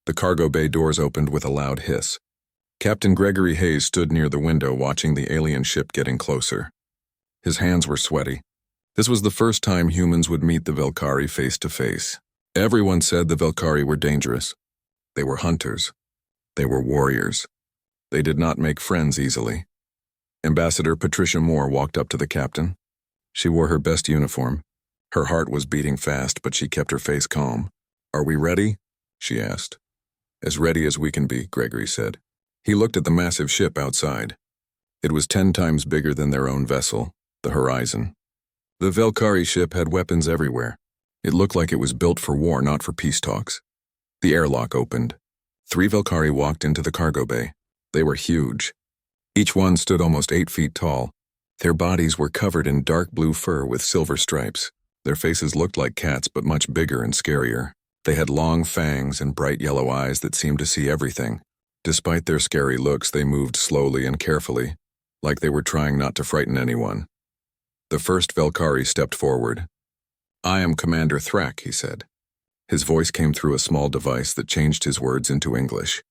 The cargo bay doors opened with a loud hiss. Captain Gregory Hayes stood near the window watching the alien ship getting closer. His hands were sweaty. This was the first time humans would meet the Velkari face to face. Everyone said the Velkari were dangerous. They were hunters. They were warriors. They did not make friends easily. Ambassador Patricia Moore walked up to the captain. She wore her best uniform. Her heart was beating fast, but she kept her face calm. "Are we ready?" she asked. "As ready as we can be," Gregory said. He looked at the massive ship outside. It was 10 times bigger than their own vessel, the Horizon. The Velkari ship had weapons everywhere. It looked like it was built for war, not for peace talks. The airlock opened. 3 Velkari walked into the cargo bay. They were huge. Each one stood almost 8 feet tall. Their bodies were covered in dark blue fur with silver stripes. Their faces looked like cats, but much bigger and scarier. They had long fangs and bright yellow eyes that seemed to see everything. Despite their scary looks, they moved slowly and carefully, like they were trying not to frighten anyone. The first Velkari stepped forward. "I am Commander Thrak," he said. His voice came through a small device that changed his words into English.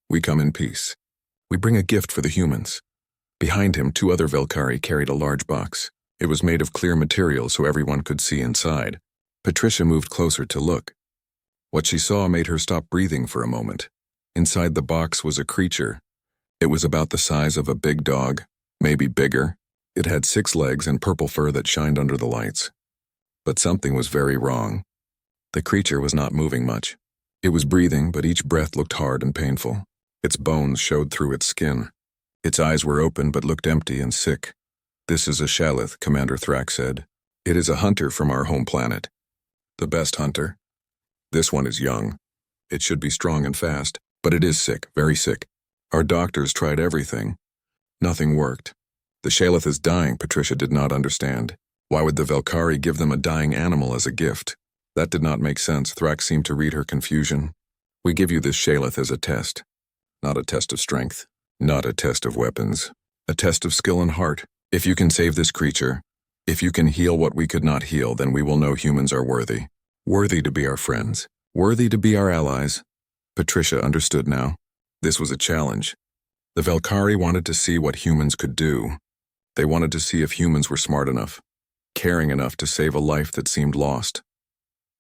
"We come in peace. We bring a gift for the humans." Behind him, 2 other Velkari carried a large box. It was made of clear material so everyone could see inside. Patricia moved closer to look. What she saw made her stop breathing for a moment. Inside the box was a creature. It was about the size of a big dog, maybe bigger. It had 6 legs and purple fur that shined under the lights. But something was very wrong. The creature was not moving much. It was breathing, but each breath looked hard and painful. Its bones showed through its skin. Its eyes were open but looked empty and sick. "This is a Shalith," Commander Thrak said. "It is a hunter from our home planet. The best hunter. This one is young. It should be strong and fast, but it is sick, very sick. Our doctors tried everything. Nothing worked. The Shalith is dying," Patricia did not understand. Why would the Velkari give them a dying animal as a gift? That did not make sense. Thrak seemed to read her confusion. "We give you this Shalith as a test. Not a test of strength. Not a test of weapons. A test of skill and heart. If you can save this creature, if you can heal what we could not heal, then we will know humans are worthy. Worthy to be our friends. Worthy to be our allies." Patricia understood now. This was a challenge. The Velkari wanted to see what humans could do. They wanted to see if humans were smart enough, caring enough to save a life that seemed lost.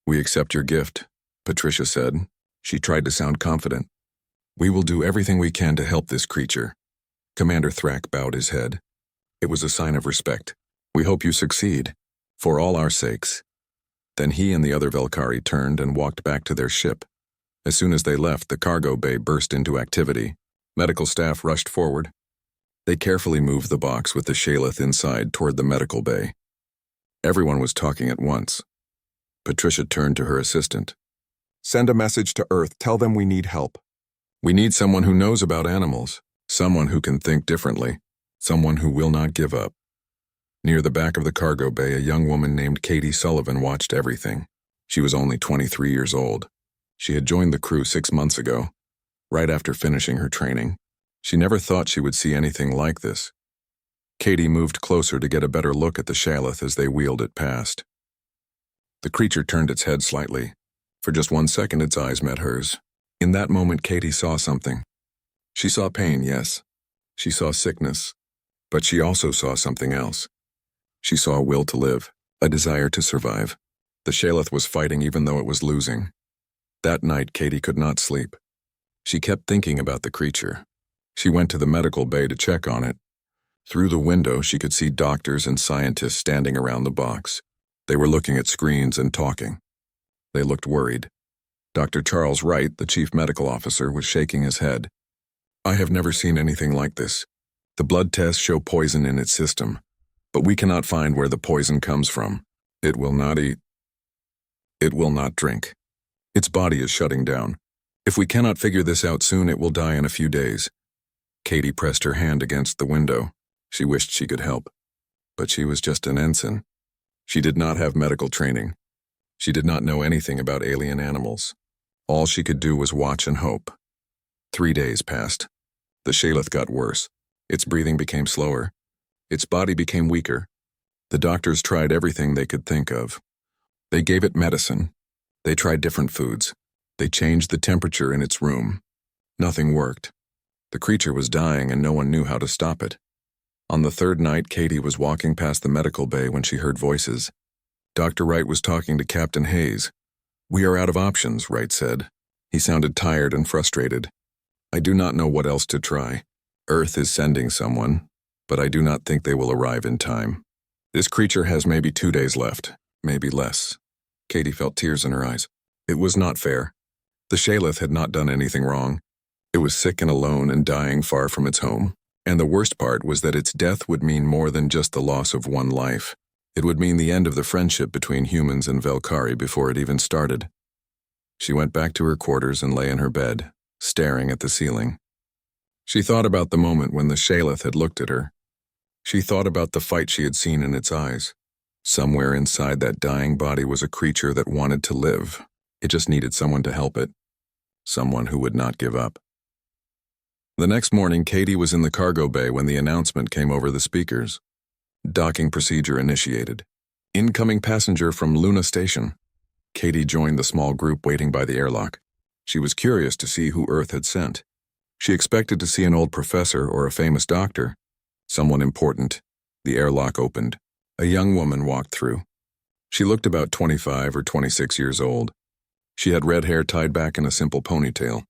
"We accept your gift," Patricia said. She tried to sound confident. "We will do everything we can to help this creature." Commander Thrak bowed his head. "It was a sign of respect. We hope you succeed, for all our sakes." Then he and the other Velkari turned and walked back to their ship. As soon as they left, the cargo bay burst into activity. Medical staff rushed forward. They carefully moved the box with the Shalith inside toward the medical bay. Everyone was talking at once. Patricia turned to her assistant. "Send a message to Earth. Tell them we need help. We need someone who knows about animals, someone who can think differently, someone who will not give up." Near the back of the cargo bay, a young woman named Katie Sullivan watched everything. She was only 23 years old. She had joined the crew 6 months ago, right after finishing her training. She never thought she would see anything like this. Katie moved closer to get a better look at the Shalith as they wheeled it past. The creature turned its head slightly. For just 1 second, its eyes met hers. In that moment, Katie saw something. She saw pain, yes. She saw sickness. But she also saw something else. She saw a will to live, a desire to survive. The Shalith was fighting even though it was losing. That night, Katie could not sleep. She kept thinking about the creature. She went to the medical bay to check on it. Through the window, she could see doctors and scientists standing around the box. They were looking at screens and talking. They looked worried. Dr. Charles Wright, the chief medical officer, was shaking his head. "I have never seen anything like this. The blood tests show poison in its system, but we cannot find where the poison comes from. It will not eat. It will not drink. Its body is shutting down. If we cannot figure this out soon, it will die in a few days." Katie pressed her hand against the window. She wished she could help. But she was just an ensign. She did not have medical training. She did not know anything about alien animals. All she could do was watch and hope. 3 days passed. The Shalith got worse. Its breathing became slower. Its body became weaker. The doctors tried everything they could think of. They gave it medicine. They tried different foods. They changed the temperature in its room. Nothing worked. The creature was dying and no one knew how to stop it. On the third night, Katie was walking past the medical bay when she heard voices. Dr. Wright was talking to Captain Hayes. "We are out of options," Wright said. He sounded tired and frustrated. "I do not know what else to try. Earth is sending someone, but I do not think they will arrive in time. This creature has maybe 2 days left, maybe less." Katie felt tears in her eyes. It was not fair. The Shalith had not done anything wrong. It was sick and alone and dying far from its home. And the worst part was that its death would mean more than just the loss of one life. It would mean the end of the friendship between humans and Velkari before it even started. She went back to her quarters and lay in her bed, staring at the ceiling. She thought about the moment when the Shalith had looked at her. She thought about the fight she had seen in its eyes. Somewhere inside that dying body was a creature that wanted to live. It just needed someone to help it. Someone who would not give up. The next morning, Katie was in the cargo bay when the announcement came over the speakers. Docking procedure initiated. Incoming passenger from Luna Station. Katie joined the small group waiting by the airlock. She was curious to see who Earth had sent. She expected to see an old professor or a famous doctor. Someone important. The airlock opened. A young woman walked through. She looked about 25 or 26 years old. She had red hair tied back in a simple ponytail.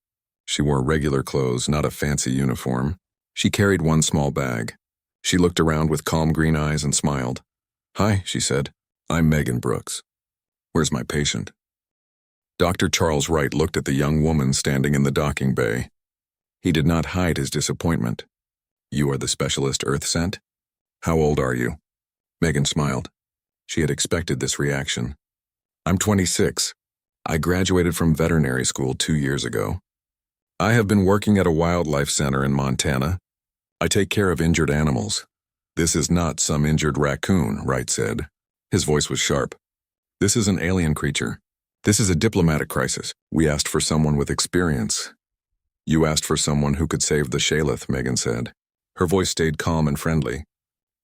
She wore regular clothes, not a fancy uniform. She carried one small bag. She looked around with calm green eyes and smiled. "Hi," she said. "I'm Megan Brooks. Where's my patient?" Dr. Charles Wright looked at the young woman standing in the docking bay. He did not hide his disappointment. "You are the specialist Earth sent? How old are you?" Megan smiled. She had expected this reaction. "I'm 26. I graduated from veterinary school 2 years ago. I have been working at a wildlife center in Montana. I take care of injured animals." "This is not some injured raccoon," Wright said. His voice was sharp. "This is an alien creature. This is a diplomatic crisis. We asked for someone with experience." "You asked for someone who could save the Shalith," Megan said. Her voice stayed calm and friendly.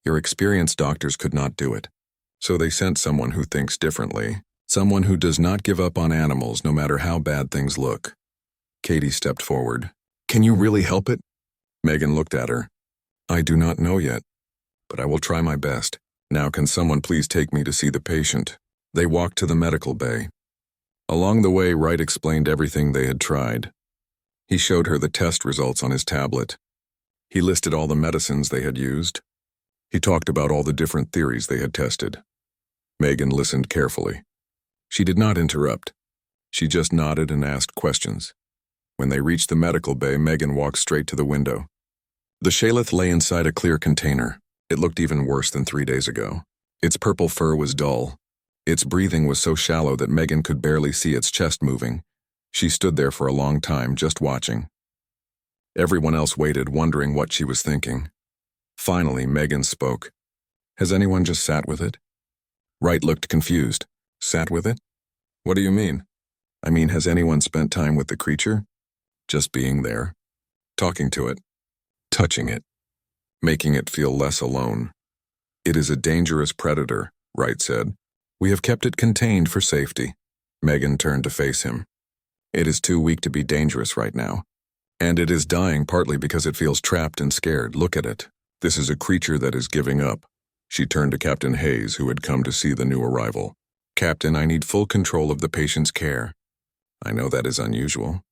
"Your experienced doctors could not do it. So they sent someone who thinks differently. Someone who does not give up on animals no matter how bad things look." Katie stepped forward. "Can you really help it?" Megan looked at her. "I do not know yet, but I will try my best. Now can someone please take me to see the patient?" They walked to the medical bay. Along the way, Wright explained everything they had tried. He showed her the test results on his tablet. He listed all the medicines they had used. He talked about all the different theories they had tested. Megan listened carefully. She did not interrupt. She just nodded and asked questions. When they reached the medical bay, Megan walked straight to the window. The Shalith lay inside a clear container. It looked even worse than 3 days ago. Its purple fur was dull. Its breathing was so shallow that Megan could barely see its chest moving. She stood there for a long time, just watching. Everyone else waited, wondering what she was thinking. Finally, Megan spoke. "Has anyone just sat with it?" Wright looked confused. "Sat with it? What do you mean?" "I mean, has anyone spent time with the creature? Just being there, talking to it, touching it, making it feel less alone. It is a dangerous predator," Wright said. "We have kept it contained for safety." Megan turned to face him. "It is too weak to be dangerous right now. And it is dying partly because it feels trapped and scared. Look at it. This is a creature that is giving up." She turned to Captain Hayes, who had come to see the new arrival. "Captain, I need full control of the patient's care. I know that is unusual.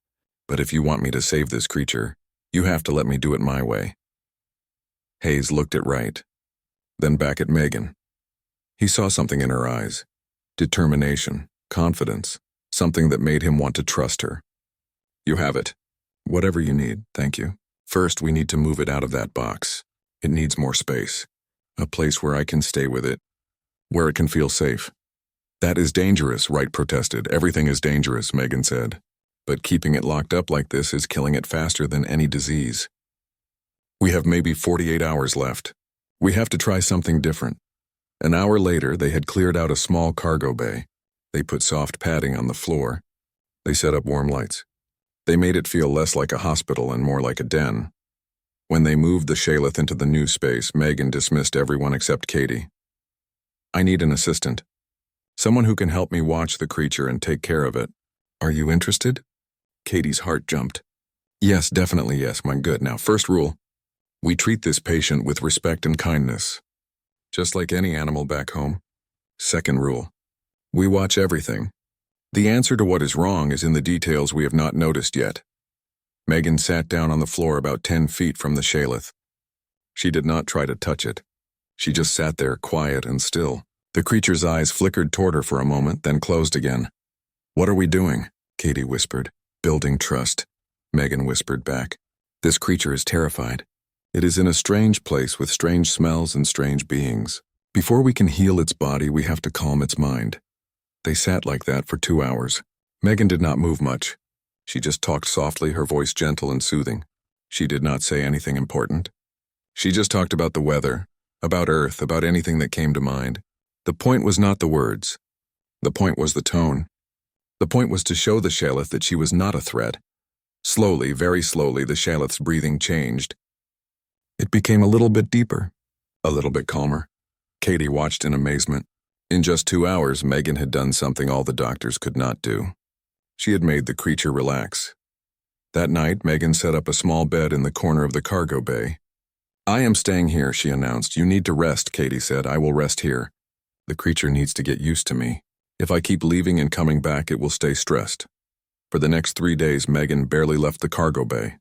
But if you want me to save this creature, you have to let me do it my way." Hayes looked at Wright, then back at Megan. He saw something in her eyes. Determination, confidence, something that made him want to trust her. "You have it. Whatever you need, thank you. First, we need to move it out of that box. It needs more space. A place where I can stay with it, where it can feel safe." "That is dangerous," Wright protested. "Everything is dangerous," Megan said. "But keeping it locked up like this is killing it faster than any disease. We have maybe 48 hours left. We have to try something different." An hour later, they had cleared out a small cargo bay. They put soft padding on the floor. They set up warm lights. They made it feel less like a hospital and more like a den. When they moved the Shalith into the new space, Megan dismissed everyone except Katie. "I need an assistant. Someone who can help me watch the creature and take care of it. Are you interested? Katie's heart jumped. Yes, definitely yes, my good. Now, first rule, we treat this patient with respect and kindness, just like any animal back home. Second rule, we watch everything. The answer to what is wrong is in the details we have not noticed yet. Megan sat down on the floor about 10 feet from the Shaleth. She did not try to touch it. She just sat there, quiet and still. The creature's eyes flickered toward her for a moment, then closed again. What are we doing? Katie whispered. Building trust, Megan whispered back. This creature is terrified. It is in a strange place with strange smells and strange beings. Before we can heal its body, we have to calm its mind. They sat like that for 2 hours. Megan did not move much. She just talked softly, her voice gentle and soothing. She did not say anything important. She just talked about the weather, about Earth, about anything that came to mind. The point was not the words. The point was the tone. The point was to show the Shaleth that she was not a threat. Slowly, very slowly, the Shaleth's breathing changed. It became a little bit deeper, a little bit calmer. Katie watched in amazement. In just 2 hours, Megan had done something all the doctors could not do. She had made the creature relax. That night, Megan set up a small bed in the corner of the cargo bay. I am staying here, she announced. You need to rest, Katie said. I will rest here. The creature needs to get used to me. If I keep leaving and coming back, it will stay stressed. For the next 3 days, Megan barely left the cargo bay.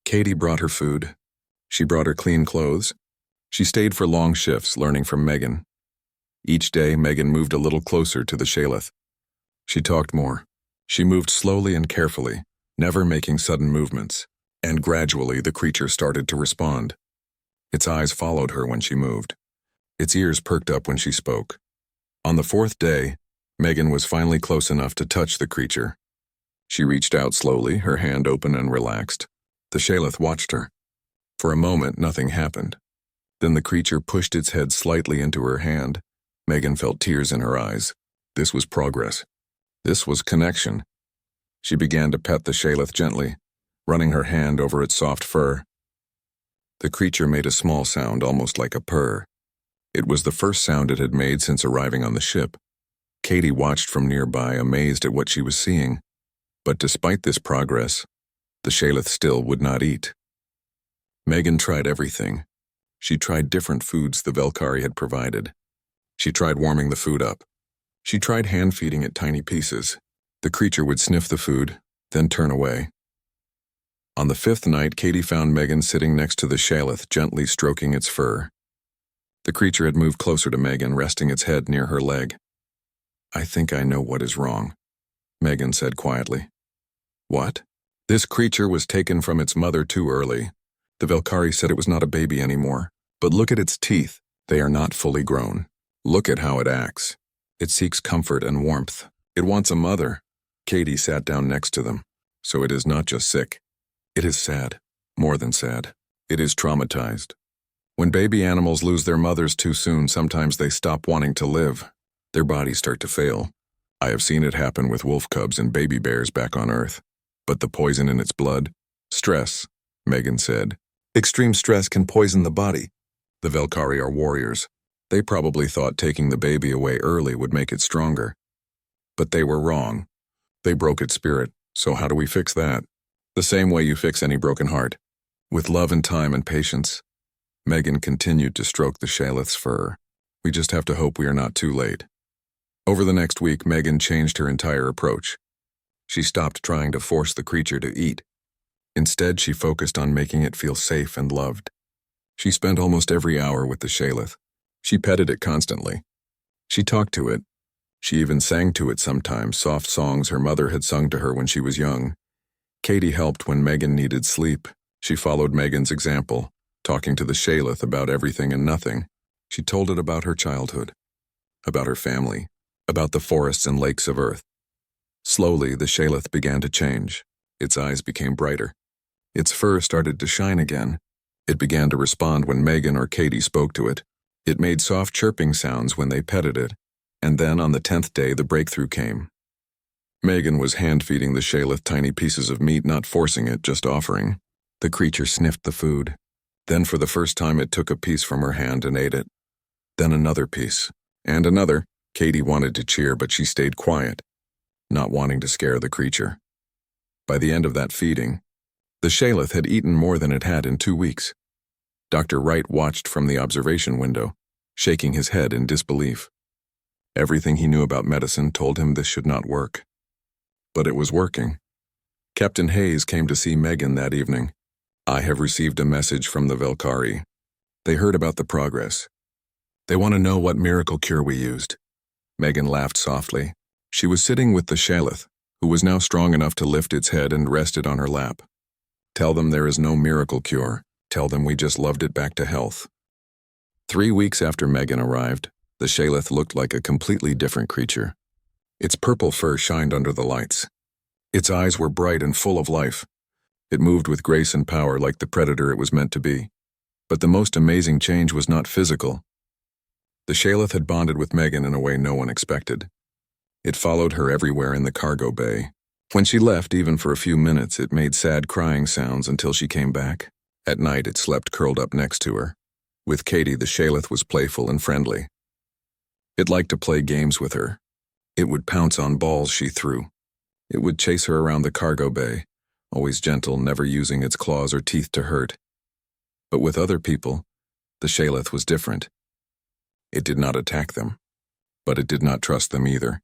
Katie brought her food. She brought her clean clothes. She stayed for long shifts, learning from Megan. Each day, Megan moved a little closer to the Shaleth. She talked more. She moved slowly and carefully, never making sudden movements. And gradually, the creature started to respond. Its eyes followed her when she moved. Its ears perked up when she spoke. On the 4th day, Megan was finally close enough to touch the creature. She reached out slowly, her hand open and relaxed. The Shaleth watched her. For a moment, nothing happened. Then the creature pushed its head slightly into her hand. Megan felt tears in her eyes. This was progress. This was connection. She began to pet the Shaleth gently, running her hand over its soft fur. The creature made a small sound, almost like a purr. It was the first sound it had made since arriving on the ship. Katie watched from nearby, amazed at what she was seeing. But despite this progress, the Shaleth still would not eat. Megan tried everything. She tried different foods the Velkari had provided. She tried warming the food up. She tried hand-feeding it tiny pieces. The creature would sniff the food, then turn away. On the 5th night, Katie found Megan sitting next to the Shaleth, gently stroking its fur. The creature had moved closer to Megan, resting its head near her leg. I think I know what is wrong, Megan said quietly. What? This creature was taken from its mother too early. The Velkari said it was not a baby anymore. But look at its teeth. They are not fully grown. Look at how it acts. It seeks comfort and warmth. It wants a mother. Katie sat down next to them. So it is not just sick. It is sad. More than sad. It is traumatized. When baby animals lose their mothers too soon, sometimes they stop wanting to live. Their bodies start to fail. I have seen it happen with wolf cubs and baby bears back on Earth. But the poison in its blood? Stress, Megan said. Extreme stress can poison the body. The Velkari are warriors. They probably thought taking the baby away early would make it stronger. But they were wrong. They broke its spirit. So how do we fix that? The same way you fix any broken heart. With love and time and patience. Megan continued to stroke the Shaleth's fur. We just have to hope we are not too late. Over the next week, Megan changed her entire approach. She stopped trying to force the creature to eat. Instead, she focused on making it feel safe and loved. She spent almost every hour with the Shaleth. She petted it constantly. She talked to it. She even sang to it sometimes, soft songs her mother had sung to her when she was young. Katie helped when Megan needed sleep. She followed Megan's example, talking to the Shaleth about everything and nothing. She told it about her childhood, about her family, about the forests and lakes of Earth. Slowly, the Shaleth began to change. Its eyes became brighter. Its fur started to shine again. It began to respond when Megan or Katie spoke to it. It made soft chirping sounds when they petted it. And then on the 10th day, the breakthrough came. Megan was hand-feeding the Shaleth tiny pieces of meat, not forcing it, just offering. The creature sniffed the food. Then for the first time, it took a piece from her hand and ate it. Then another piece. And another. Katie wanted to cheer, but she stayed quiet. not wanting to scare the creature. By the end of that feeding, the Shaleth had eaten more than it had in 2 weeks. Dr. Wright watched from the observation window, shaking his head in disbelief. Everything he knew about medicine told him this should not work. But it was working. Captain Hayes came to see Megan that evening. "I have received a message from the Velkari. They heard about the progress. They want to know what miracle cure we used." Megan laughed softly. She was sitting with the Shaleth, who was now strong enough to lift its head and rest it on her lap. "Tell them there is no miracle cure. Tell them we just loved it back to health." 3 weeks after Megan arrived, the Shaleth looked like a completely different creature. Its purple fur shined under the lights. Its eyes were bright and full of life. It moved with grace and power like the predator it was meant to be. But the most amazing change was not physical. The Shaleth had bonded with Megan in a way no one expected. It followed her everywhere in the cargo bay. When she left, even for a few minutes, it made sad crying sounds until she came back. At night, it slept curled up next to her. With Katie, the Shaleth was playful and friendly. It liked to play games with her. It would pounce on balls she threw. It would chase her around the cargo bay, always gentle, never using its claws or teeth to hurt. But with other people, the Shaleth was different. It did not attack them, but it did not trust them either.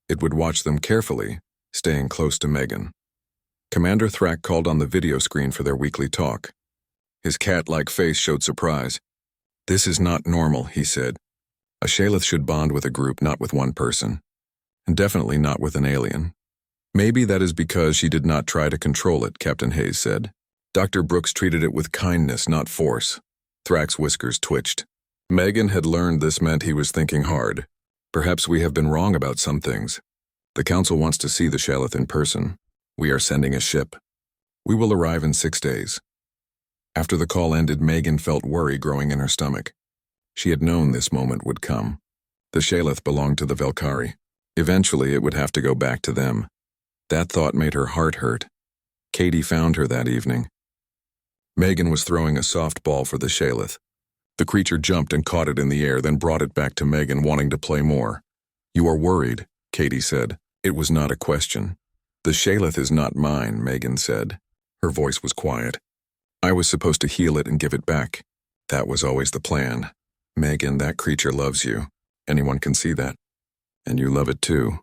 It would watch them carefully, staying close to Megan. Commander Thrak called on the video screen for their weekly talk. His cat-like face showed surprise. "This is not normal," he said. "A Shaleth should bond with a group, not with one person. And definitely not with an alien." "Maybe that is because she did not try to control it," Captain Hayes said. "Dr. Brooks treated it with kindness, not force." Thrak's whiskers twitched. Megan had learned this meant he was thinking hard. "Perhaps we have been wrong about some things. The Council wants to see the Shaleth in person. We are sending a ship. We will arrive in 6 days." After the call ended, Megan felt worry growing in her stomach. She had known this moment would come. The Shaleth belonged to the Velkari. Eventually, it would have to go back to them. That thought made her heart hurt. Katie found her that evening. Megan was throwing a soft ball for the Shaleth. The creature jumped and caught it in the air, then brought it back to Megan, wanting to play more. "You are worried," Katie said. It was not a question. "The Shaleth is not mine," Megan said. Her voice was quiet. "I was supposed to heal it and give it back. That was always the plan. Megan, that creature loves you. Anyone can see that. And you love it too."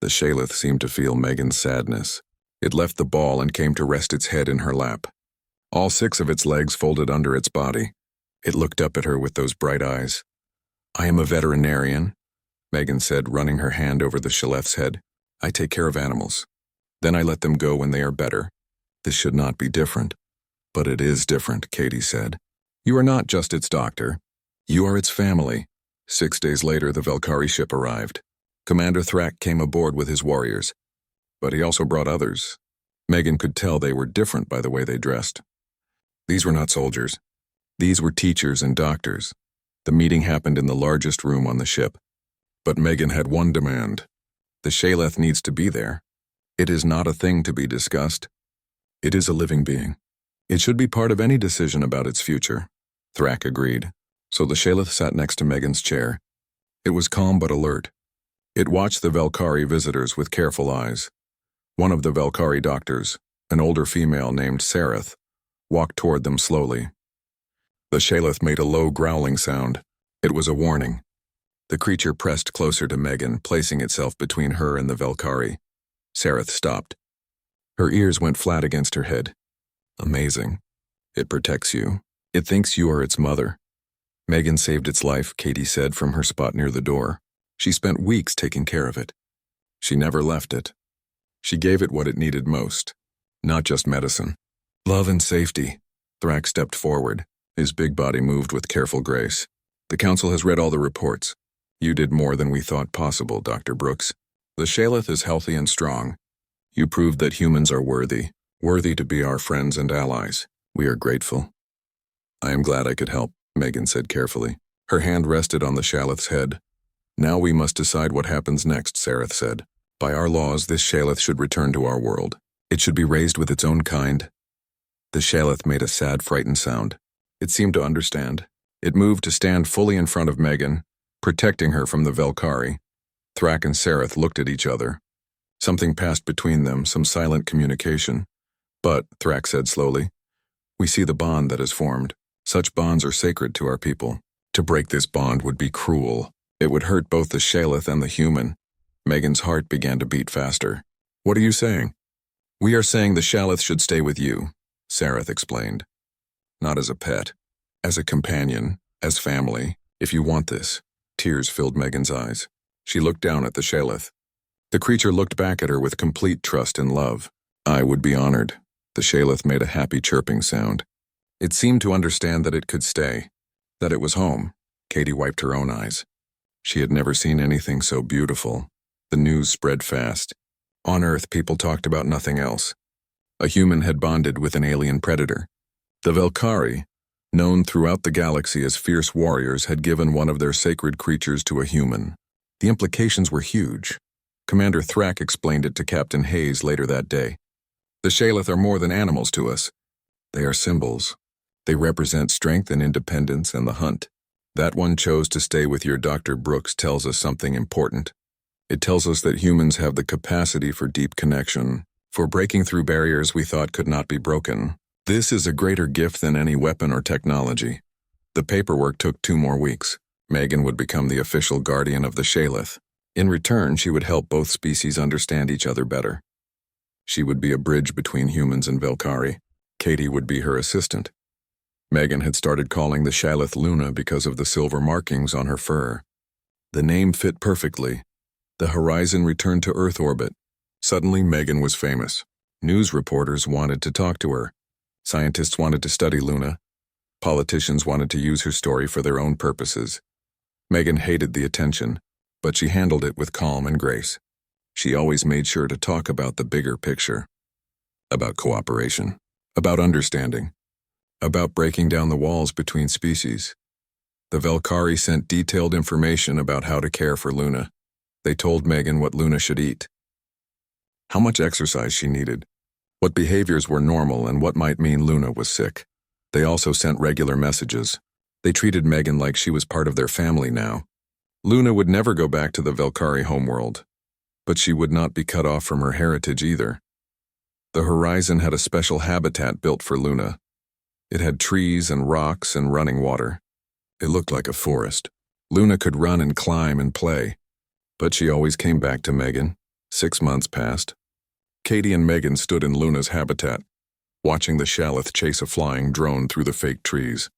The Shaleth seemed to feel Megan's sadness. It left the ball and came to rest its head in her lap. All 6 of its legs folded under its body. It looked up at her with those bright eyes. "I am a veterinarian," Megan said, running her hand over the Shaleth's head. "I take care of animals. Then I let them go when they are better. This should not be different." "But it is different," Katie said. "You are not just its doctor. You are its family." 6 days later, the Velkari ship arrived. Commander Thrak came aboard with his warriors. But he also brought others. Megan could tell they were different by the way they dressed. These were not soldiers. These were teachers and doctors. The meeting happened in the largest room on the ship. But Megan had one demand. The Shaleth needs to be there. It is not a thing to be discussed. It is a living being. It should be part of any decision about its future. Thrak agreed. So the Shaleth sat next to Megan's chair. It was calm but alert. It watched the Velkari visitors with careful eyes. One of the Velkari doctors, an older female named Sareth, walked toward them slowly. The Shaleth made a low growling sound. It was a warning. The creature pressed closer to Megan, placing itself between her and the Velkari. Sareth stopped. Her ears went flat against her head. "Amazing. It protects you. It thinks you are its mother." Megan saved its life, Katie said from her spot near the door. She spent weeks taking care of it. She never left it. She gave it what it needed most, not just medicine. "Love and safety." Thrak stepped forward. His big body moved with careful grace. "The Council has read all the reports. You did more than we thought possible, Dr. Brooks. The Shaleth is healthy and strong. You proved that humans are worthy to be our friends and allies. We are grateful." "I am glad I could help," Megan said carefully. Her hand rested on the Shaleth's head. "Now we must decide what happens next," Sareth said. "By our laws, this Shaleth should return to our world. It should be raised with its own kind." The Shaleth made a sad, frightened sound. It seemed to understand. It moved to stand fully in front of Megan, protecting her from the Velkari. Thrak and Sareth looked at each other. Something passed between them, some silent communication. But, Thrak said slowly, we see the bond that is formed. Such bonds are sacred to our people. To break this bond would be cruel. It would hurt both the Shalith and the human. Megan's heart began to beat faster. What are you saying? We are saying the Shalith should stay with you, Sareth explained. Not as a pet, as a companion, as family, if you want this. Tears filled Megan's eyes. She looked down at the Shalith. The creature looked back at her with complete trust and love. I would be honored. The Shalith made a happy chirping sound. It seemed to understand that it could stay, that it was home. Katie wiped her own eyes. She had never seen anything so beautiful. The news spread fast. On Earth, people talked about nothing else. A human had bonded with an alien predator. The Velkari, known throughout the galaxy as fierce warriors, had given one of their sacred creatures to a human. The implications were huge. Commander Thrak explained it to Captain Hayes later that day. The Shalith are more than animals to us. They are symbols. They represent strength and independence and the hunt. That one chose to stay with your Dr. Brooks tells us something important. It tells us that humans have the capacity for deep connection, for breaking through barriers we thought could not be broken. This is a greater gift than any weapon or technology. The paperwork took 2 more weeks. Megan would become the official guardian of the Shalith. In return, she would help both species understand each other better. She would be a bridge between humans and Velkari. Katie would be her assistant. Megan had started calling the Shalith Luna because of the silver markings on her fur. The name fit perfectly. The Horizon returned to Earth orbit. Suddenly, Megan was famous. News reporters wanted to talk to her. Scientists wanted to study Luna. Politicians wanted to use her story for their own purposes. Megan hated the attention, but she handled it with calm and grace. She always made sure to talk about the bigger picture. About cooperation. About understanding. About breaking down the walls between species. The Velkari sent detailed information about how to care for Luna. They told Megan what Luna should eat, how much exercise she needed, what behaviors were normal and what might mean Luna was sick. They also sent regular messages. They treated Megan like she was part of their family now. Luna would never go back to the Velkari homeworld, but she would not be cut off from her heritage either. The Horizon had a special habitat built for Luna. It had trees and rocks and running water. It looked like a forest. Luna could run and climb and play. But she always came back to Megan. 6 months passed. Katie and Megan stood in Luna's habitat, watching the Shalith chase a flying drone through the fake trees.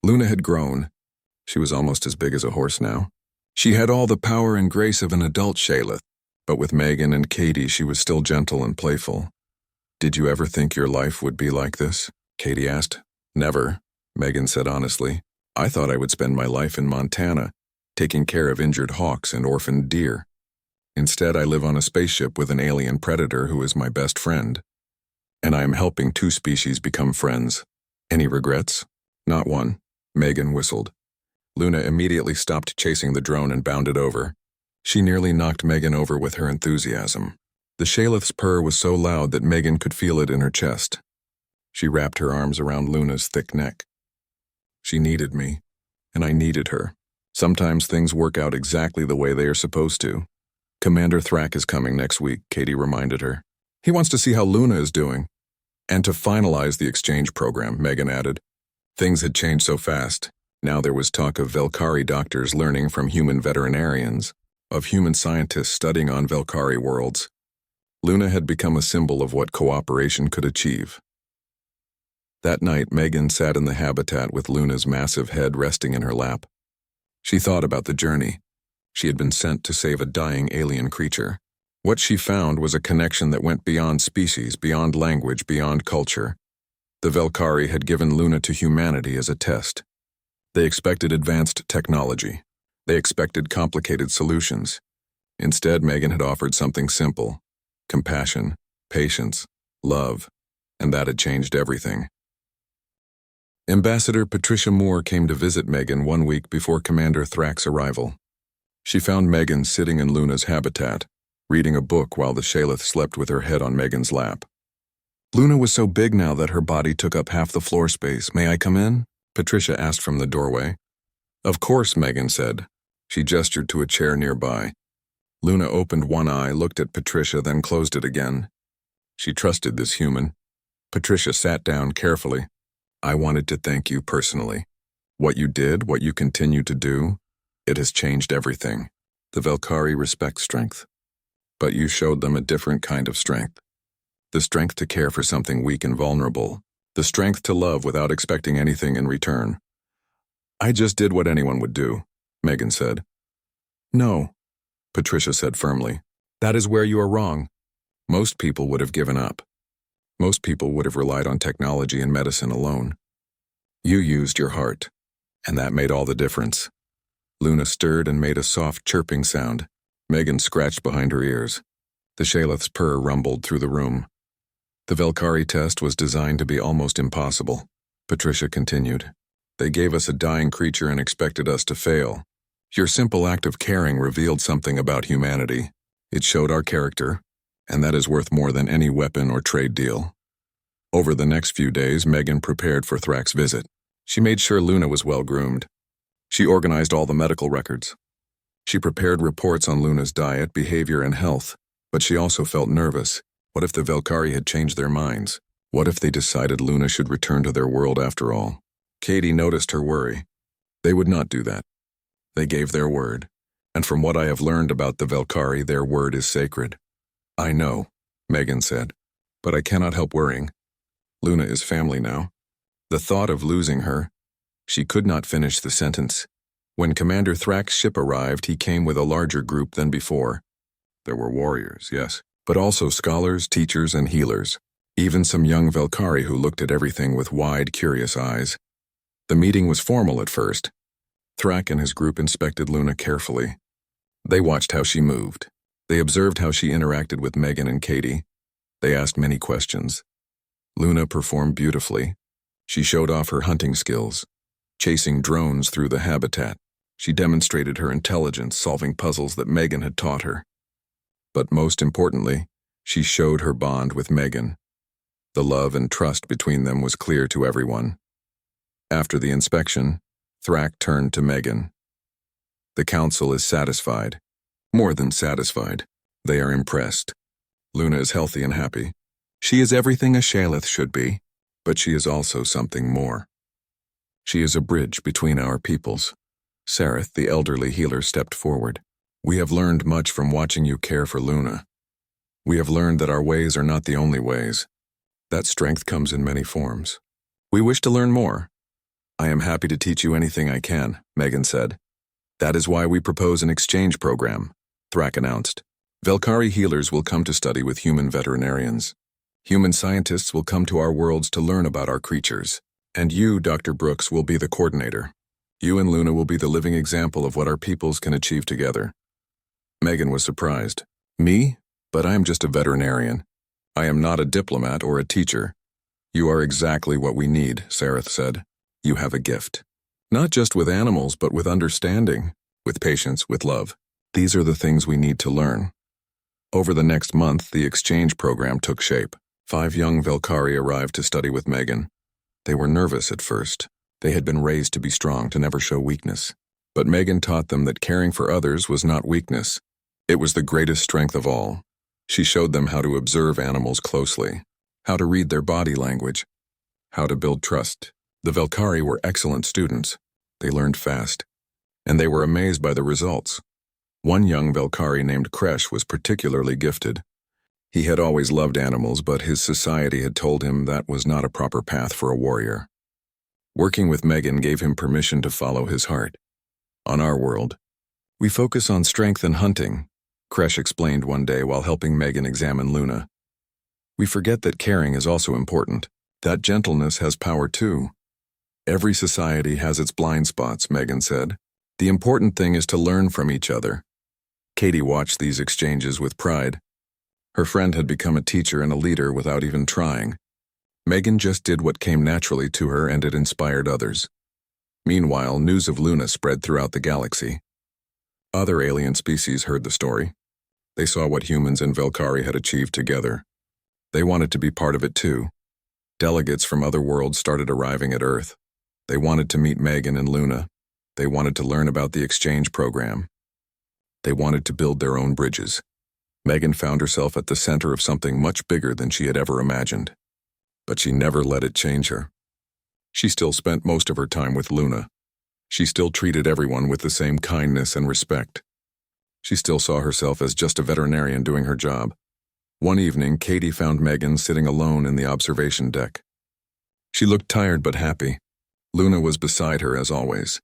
Luna had grown. She was almost as big as a horse now. She had all the power and grace of an adult Shalith, but with Megan and Katie she was still gentle and playful. Did you ever think your life would be like this? Katie asked. Never, Megan said honestly. I thought I would spend my life in Montana, taking care of injured hawks and orphaned deer. Instead, I live on a spaceship with an alien predator who is my best friend. And I am helping 2 species become friends. Any regrets? Not one. Megan whistled. Luna immediately stopped chasing the drone and bounded over. She nearly knocked Megan over with her enthusiasm. The Shalith's purr was so loud that Megan could feel it in her chest. She wrapped her arms around Luna's thick neck. She needed me, and I needed her. Sometimes things work out exactly the way they are supposed to. Commander Thrak is coming next week, Katie reminded her. He wants to see how Luna is doing. And to finalize the exchange program, Megan added. Things had changed so fast. Now there was talk of Velkari doctors learning from human veterinarians, of human scientists studying on Velkari worlds. Luna had become a symbol of what cooperation could achieve. That night, Megan sat in the habitat with Luna's massive head resting in her lap. She thought about the journey. She had been sent to save a dying alien creature. What she found was a connection that went beyond species, beyond language, beyond culture. The Velkari had given Luna to humanity as a test. They expected advanced technology. They expected complicated solutions. Instead, Megan had offered something simple: compassion, patience, love, and that had changed everything. Ambassador Patricia Moore came to visit Megan 1 week before Commander Thrak's arrival. She found Megan sitting in Luna's habitat, reading a book while the Shalith slept with her head on Megan's lap. Luna was so big now that her body took up half the floor space. May I come in? Patricia asked from the doorway. Of course, Megan said. She gestured to a chair nearby. Luna opened one eye, looked at Patricia, then closed it again. She trusted this human. Patricia sat down carefully. I wanted to thank you personally. What you did, what you continue to do, it has changed everything. The Velkari respect strength. But you showed them a different kind of strength. The strength to care for something weak and vulnerable. The strength to love without expecting anything in return. I just did what anyone would do, Megan said. No, Patricia said firmly. That is where you are wrong. Most people would have given up. Most people would have relied on technology and medicine alone. You used your heart, and that made all the difference. Luna stirred and made a soft chirping sound. Megan scratched behind her ears. The Shaleth's purr rumbled through the room. The Velkari test was designed to be almost impossible. Patricia continued. They gave us a dying creature and expected us to fail. Your simple act of caring revealed something about humanity. It showed our character, and that is worth more than any weapon or trade deal. Over the next few days, Megan prepared for Thrak's visit. She made sure Luna was well-groomed. She organized all the medical records. She prepared reports on Luna's diet, behavior, and health, but she also felt nervous. What if the Velkari had changed their minds? What if they decided Luna should return to their world after all? Katie noticed her worry. They would not do that. They gave their word, and from what I have learned about the Velkari, their word is sacred. I know, Megan said, but I cannot help worrying. Luna is family now. The thought of losing her. She could not finish the sentence. When Commander Thrak's ship arrived, he came with a larger group than before. There were warriors, yes, but also scholars, teachers, and healers. Even some young Velkari who looked at everything with wide, curious eyes. The meeting was formal at first. Thrak and his group inspected Luna carefully. They watched how she moved. They observed how she interacted with Megan and Katie. They asked many questions. Luna performed beautifully. She showed off her hunting skills, chasing drones through the habitat. She demonstrated her intelligence, solving puzzles that Megan had taught her. But most importantly, she showed her bond with Megan. The love and trust between them was clear to everyone. After the inspection, Thrak turned to Megan. The council is satisfied. More than satisfied. They are impressed. Luna is healthy and happy. She is everything a Shaleth should be, but she is also something more. She is a bridge between our peoples. Sareth, the elderly healer, stepped forward. We have learned much from watching you care for Luna. We have learned that our ways are not the only ways. That strength comes in many forms. We wish to learn more. I am happy to teach you anything I can, Megan said. That is why we propose an exchange program, Thrak announced. Velkari healers will come to study with human veterinarians. Human scientists will come to our worlds to learn about our creatures. And you, Dr. Brooks, will be the coordinator. You and Luna will be the living example of what our peoples can achieve together. Megan was surprised. Me? But I am just a veterinarian. I am not a diplomat or a teacher. You are exactly what we need, Sareth said. You have a gift. Not just with animals, but with understanding, with patience, with love. These are the things we need to learn. Over the next month, the exchange program took shape. 5 young Velkari arrived to study with Megan. They were nervous at first. They had been raised to be strong, to never show weakness. But Megan taught them that caring for others was not weakness. It was the greatest strength of all. She showed them how to observe animals closely, how to read their body language, how to build trust. The Velkari were excellent students. They learned fast, and they were amazed by the results. One young Velkari named Kresh was particularly gifted. He had always loved animals, but his society had told him that was not a proper path for a warrior. Working with Megan gave him permission to follow his heart. On our world, we focus on strength and hunting, Kresh explained one day while helping Megan examine Luna. We forget that caring is also important, that gentleness has power too. Every society has its blind spots, Megan said. The important thing is to learn from each other. Katie watched these exchanges with pride. Her friend had become a teacher and a leader without even trying. Megan just did what came naturally to her, and it inspired others. Meanwhile, news of Luna spread throughout the galaxy. Other alien species heard the story. They saw what humans and Velkari had achieved together. They wanted to be part of it too. Delegates from other worlds started arriving at Earth. They wanted to meet Megan and Luna. They wanted to learn about the exchange program. They wanted to build their own bridges. Megan found herself at the center of something much bigger than she had ever imagined. But she never let it change her. She still spent most of her time with Luna. She still treated everyone with the same kindness and respect. She still saw herself as just a veterinarian doing her job. One evening, Katie found Megan sitting alone in the observation deck. She looked tired but happy. Luna was beside her as always.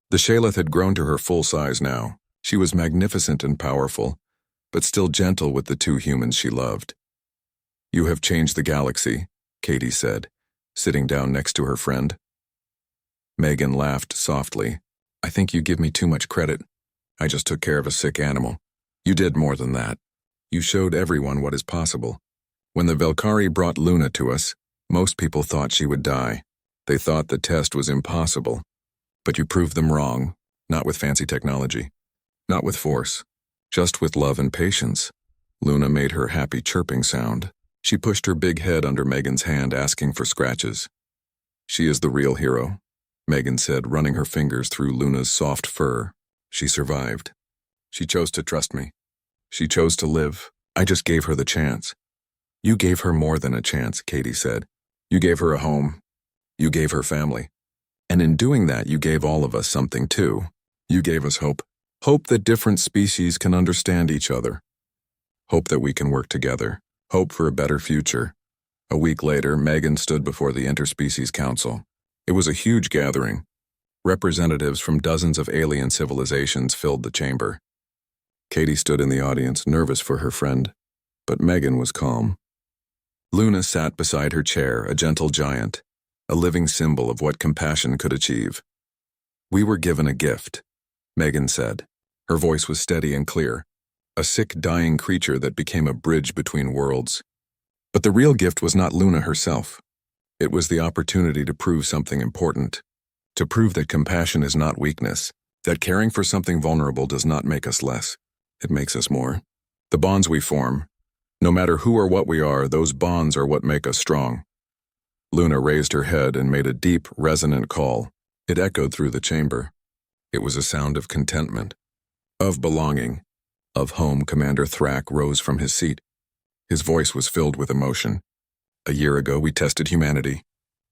The Shaleth had grown to her full size now. She was magnificent and powerful, but still gentle with the two humans she loved. "You have changed the galaxy," Katie said, sitting down next to her friend. Megan laughed softly. "I think you give me too much credit. I just took care of a sick animal. You did more than that. You showed everyone what is possible. When the Velkari brought Luna to us, most people thought she would die. They thought the test was impossible. But you proved them wrong, not with fancy technology, not with force, just with love and patience." Luna made her happy chirping sound. She pushed her big head under Megan's hand, asking for scratches. "She is the real hero," Megan said, running her fingers through Luna's soft fur. "She survived. She chose to trust me. She chose to live. I just gave her the chance." "You gave her more than a chance," Katie said. "You gave her a home. You gave her family. And in doing that, you gave all of us something too. You gave us hope. Hope that different species can understand each other. Hope that we can work together. Hope for a better future." A week later, Megan stood before the Interspecies Council. It was a huge gathering. Representatives from dozens of alien civilizations filled the chamber. Katie stood in the audience, nervous for her friend, but Megan was calm. Luna sat beside her chair, a gentle giant, a living symbol of what compassion could achieve. "We were given a gift," Megan said. Her voice was steady and clear. "A sick, dying creature that became a bridge between worlds. But the real gift was not Luna herself. It was the opportunity to prove something important. To prove that compassion is not weakness, that caring for something vulnerable does not make us less. It makes us more. The bonds we form, no matter who or what we are, those bonds are what make us strong." Luna raised her head and made a deep, resonant call. It echoed through the chamber. It was a sound of contentment, of belonging, of home. Commander Thrak rose from his seat. His voice was filled with emotion. "A year ago, we tested humanity.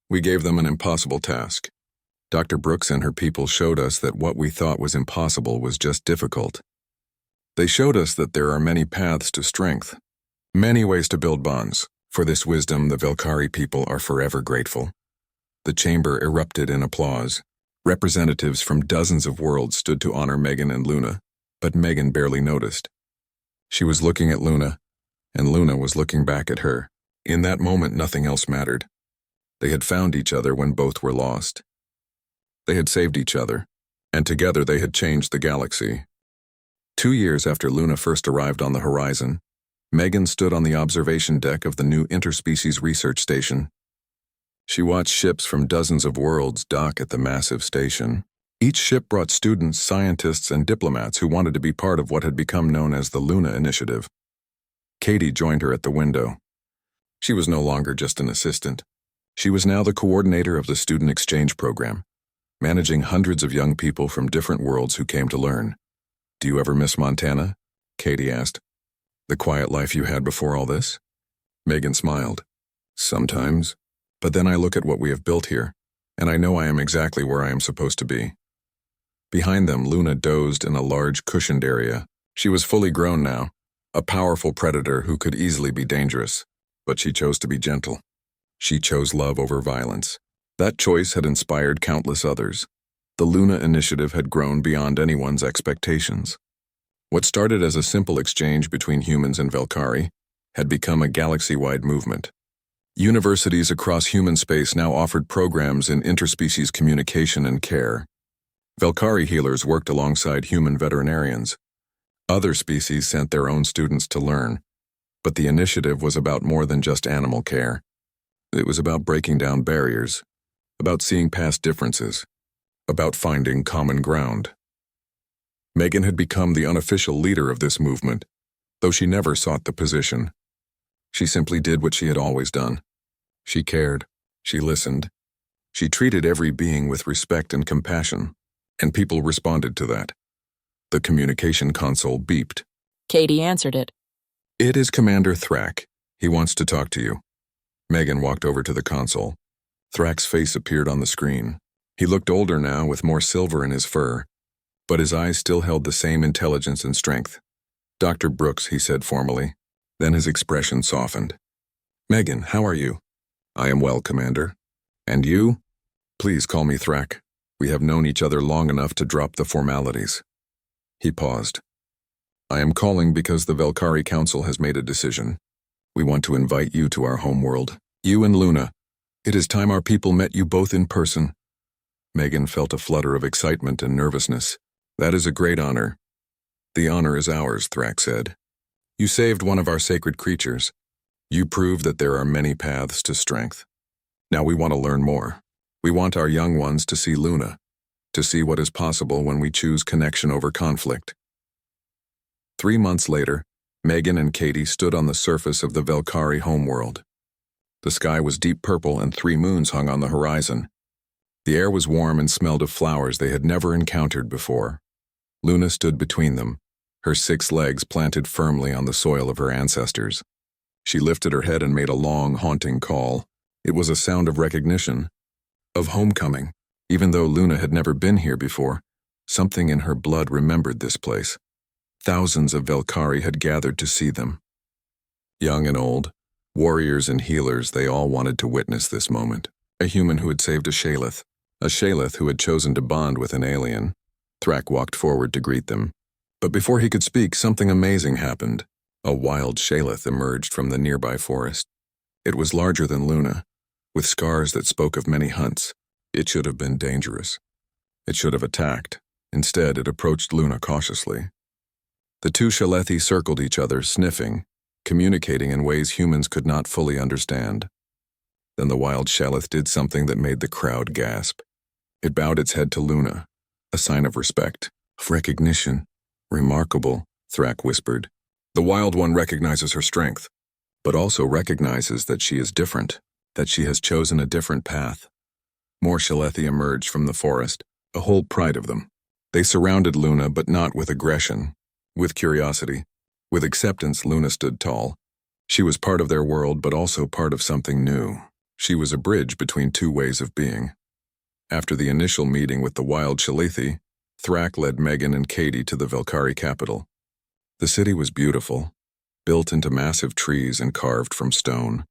We gave them an impossible task. Dr. Brooks and her people showed us that what we thought was impossible was just difficult. They showed us that there are many paths to strength, many ways to build bonds. For this wisdom, the Velkari people are forever grateful." The chamber erupted in applause. Representatives from dozens of worlds stood to honor Megan and Luna, but Megan barely noticed. She was looking at Luna, and Luna was looking back at her. In that moment, nothing else mattered. They had found each other when both were lost. They had saved each other, and together they had changed the galaxy. 2 years after Luna first arrived on the horizon, Megan stood on the observation deck of the new Interspecies Research Station. She watched ships from dozens of worlds dock at the massive station. Each ship brought students, scientists, and diplomats who wanted to be part of what had become known as the Luna Initiative. Katie joined her at the window. She was no longer just an assistant. She was now the coordinator of the student exchange program, managing hundreds of young people from different worlds who came to learn. "Do you ever miss Montana?" Katie asked. "The quiet life you had before all this?" Megan smiled. "Sometimes. But then I look at what we have built here, and I know I am exactly where I am supposed to be." Behind them, Luna dozed in a large, cushioned area. She was fully grown now, a powerful predator who could easily be dangerous, but she chose to be gentle. She chose love over violence. That choice had inspired countless others. The Luna Initiative had grown beyond anyone's expectations. What started as a simple exchange between humans and Velkari had become a galaxy-wide movement. Universities across human space now offered programs in interspecies communication and care. Velkari healers worked alongside human veterinarians. Other species sent their own students to learn, but the initiative was about more than just animal care. It was about breaking down barriers, about seeing past differences, about finding common ground. Megan had become the unofficial leader of this movement, though she never sought the position. She simply did what she had always done. She cared, she listened, she treated every being with respect and compassion, and people responded to that. The communication console beeped. Katie answered it. It is Commander Thrak. He wants to talk to you. Megan walked over to the console. Thrak's face appeared on the screen. He looked older now, with more silver in his fur, but his eyes still held the same intelligence and strength. Dr. Brooks, he said formally. Then his expression softened. Megan, how are you? I am well, Commander. And you? Please call me Thrak. We have known each other long enough to drop the formalities. He paused. I am calling because the Velkari Council has made a decision. We want to invite you to our homeworld. You and Luna. It is time our people met you both in person. Megan felt a flutter of excitement and nervousness. That is a great honor. The honor is ours, Thrak said. You saved one of our sacred creatures. You proved that there are many paths to strength. Now we want to learn more. We want our young ones to see Luna, to see what is possible when we choose connection over conflict. 3 months later, Megan and Katie stood on the surface of the Velkari homeworld. The sky was deep purple and 3 moons hung on the horizon. The air was warm and smelled of flowers they had never encountered before. Luna stood between them, her 6 legs planted firmly on the soil of her ancestors. She lifted her head and made a long, haunting call. It was a sound of recognition, of homecoming. Even though Luna had never been here before, something in her blood remembered this place. Thousands of Velkari had gathered to see them. Young and old, warriors and healers, they all wanted to witness this moment. A human who had saved a Shalith who had chosen to bond with an alien. Thrak walked forward to greet them. But before he could speak, something amazing happened. A wild Shalith emerged from the nearby forest. It was larger than Luna, with scars that spoke of many hunts. It should have been dangerous. It should have attacked. Instead, it approached Luna cautiously. The 2 Shalethi circled each other, sniffing, communicating in ways humans could not fully understand. Then the wild Shalith did something that made the crowd gasp. It bowed its head to Luna, a sign of respect, of recognition. Remarkable, Thrak whispered. The wild one recognizes her strength, but also recognizes that she is different, that she has chosen a different path. More Shalethi emerged from the forest, a whole pride of them. They surrounded Luna, but not with aggression, with curiosity. With acceptance, Luna stood tall. She was part of their world, but also part of something new. She was a bridge between 2 ways of being. After the initial meeting with the wild Shalethi, Thrak led Megan and Katie to the Velkari capital. The city was beautiful, built into massive trees and carved from stone.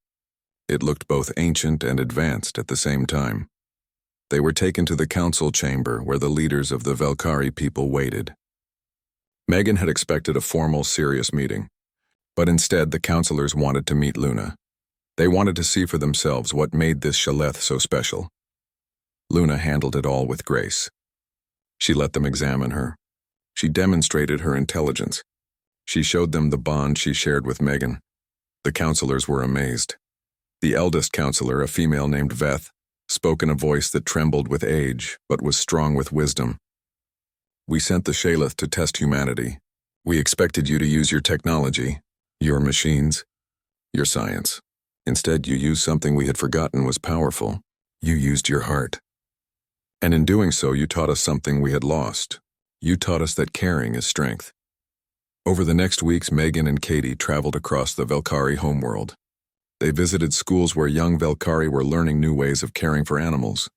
It looked both ancient and advanced at the same time. They were taken to the council chamber where the leaders of the Velkari people waited. Megan had expected a formal, serious meeting, but instead the counselors wanted to meet Luna. They wanted to see for themselves what made this Shaleth so special. Luna handled it all with grace. She let them examine her. She demonstrated her intelligence. She showed them the bond she shared with Megan. The counselors were amazed. The eldest counselor, a female named Veth, spoke in a voice that trembled with age, but was strong with wisdom. We sent the Shaleth to test humanity. We expected you to use your technology, your machines, your science. Instead, you used something we had forgotten was powerful. You used your heart. And in doing so, you taught us something we had lost. You taught us that caring is strength. Over the next weeks, Megan and Katie traveled across the Velkari homeworld. They visited schools where young Velkari were learning new ways of caring for animals.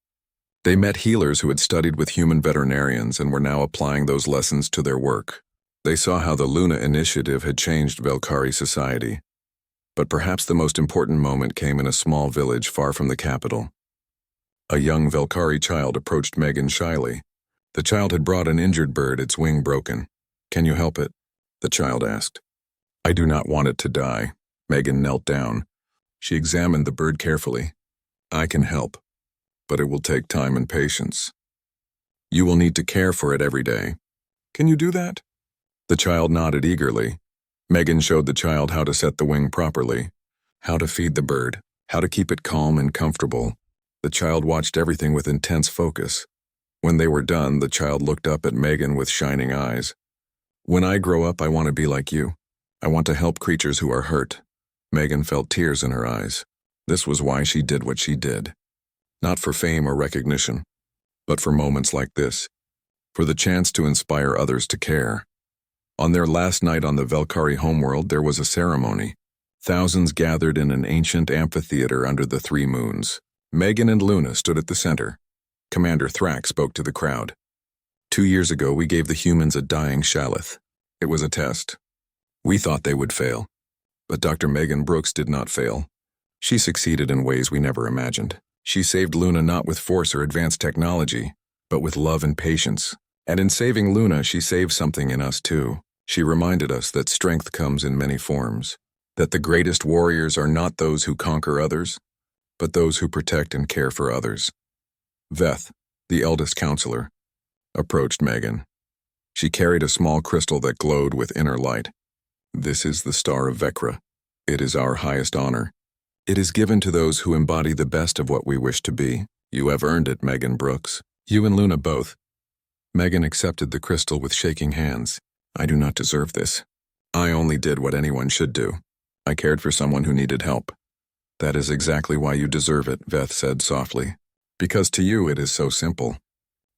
They met healers who had studied with human veterinarians and were now applying those lessons to their work. They saw how the Luna Initiative had changed Velkari society. But perhaps the most important moment came in a small village far from the capital. A young Velkari child approached Megan shyly. The child had brought an injured bird, its wing broken. Can you help it? The child asked. I do not want it to die. Megan knelt down. She examined the bird carefully. I can help, but it will take time and patience. You will need to care for it every day. Can you do that? The child nodded eagerly. Megan showed the child how to set the wing properly, how to feed the bird, how to keep it calm and comfortable. The child watched everything with intense focus. When they were done, the child looked up at Megan with shining eyes. When I grow up, I want to be like you. I want to help creatures who are hurt. Megan felt tears in her eyes. This was why she did what she did. Not for fame or recognition, but for moments like this. for the chance to inspire others to care. On their last night on the Velkari homeworld, there was a ceremony. Thousands gathered in an ancient amphitheater under the three moons. Megan and Luna stood at the center. Commander Thrak spoke to the crowd. 2 years ago, we gave the humans a dying Shalith. It was a test. We thought they would fail. But Dr. Megan Brooks did not fail. She succeeded in ways we never imagined. She saved Luna not with force or advanced technology, but with love and patience. And in saving Luna, she saved something in us too. She reminded us that strength comes in many forms, that the greatest warriors are not those who conquer others, but those who protect and care for others. Veth, the eldest counselor, approached Megan. She carried a small crystal that glowed with inner light. This is the Star of Vekra. It is our highest honor. It is given to those who embody the best of what we wish to be. You have earned it, Megan Brooks. You and Luna both. Megan accepted the crystal with shaking hands. I do not deserve this. I only did what anyone should do. I cared for someone who needed help. That is exactly why you deserve it, Veth said softly. Because to you it is so simple,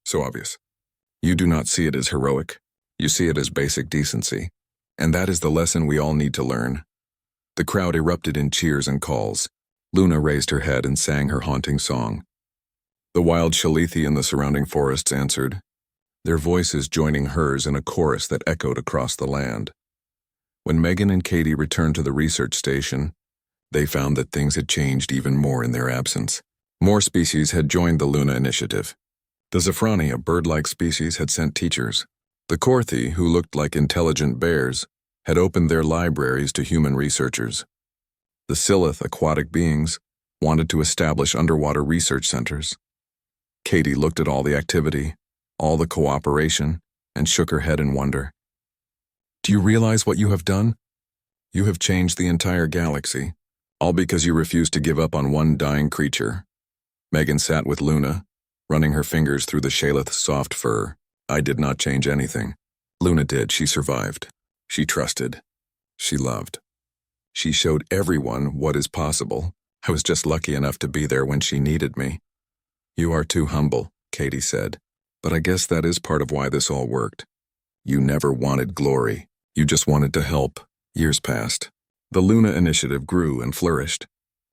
so obvious. You do not see it as heroic. You see it as basic decency. And that is the lesson we all need to learn. The crowd erupted in cheers and calls. Luna raised her head and sang her haunting song. The wild Shalithi in the surrounding forests answered, their voices joining hers in a chorus that echoed across the land. When Megan and Katie returned to the research station, they found that things had changed even more in their absence. More species had joined the Luna Initiative. The Zafrani, a bird-like species, had sent teachers. The Korthi, who looked like intelligent bears, had opened their libraries to human researchers. The Silith, aquatic beings, wanted to establish underwater research centers. Katie looked at all the activity, all the cooperation, and shook her head in wonder. Do you realize what you have done? You have changed the entire galaxy, all because you refused to give up on one dying creature. Megan sat with Luna, running her fingers through the Shalith's soft fur. I did not change anything. Luna did. She survived. She trusted. She loved. She showed everyone what is possible. I was just lucky enough to be there when she needed me. You are too humble, Katie said. But I guess that is part of why this all worked. You never wanted glory. You just wanted to help. Years passed. The Luna Initiative grew and flourished.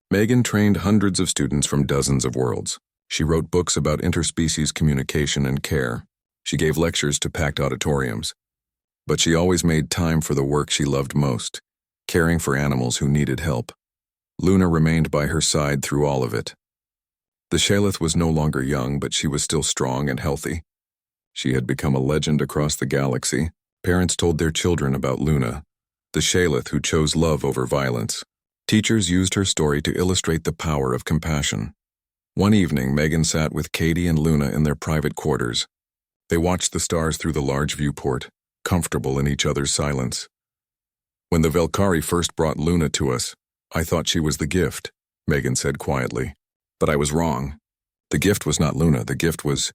Megan trained hundreds of students from dozens of worlds. She wrote books about interspecies communication and care. She gave lectures to packed auditoriums. But she always made time for the work she loved most, caring for animals who needed help. Luna remained by her side through all of it. The Shalith was no longer young, but she was still strong and healthy. She had become a legend across the galaxy. Parents told their children about Luna, the Shalith who chose love over violence. Teachers used her story to illustrate the power of compassion. One evening, Megan sat with Katie and Luna in their private quarters. They watched the stars through the large viewport, comfortable in each other's silence. When the Velkari first brought Luna to us, I thought she was the gift, Megan said quietly. But I was wrong. The gift was not Luna. The gift was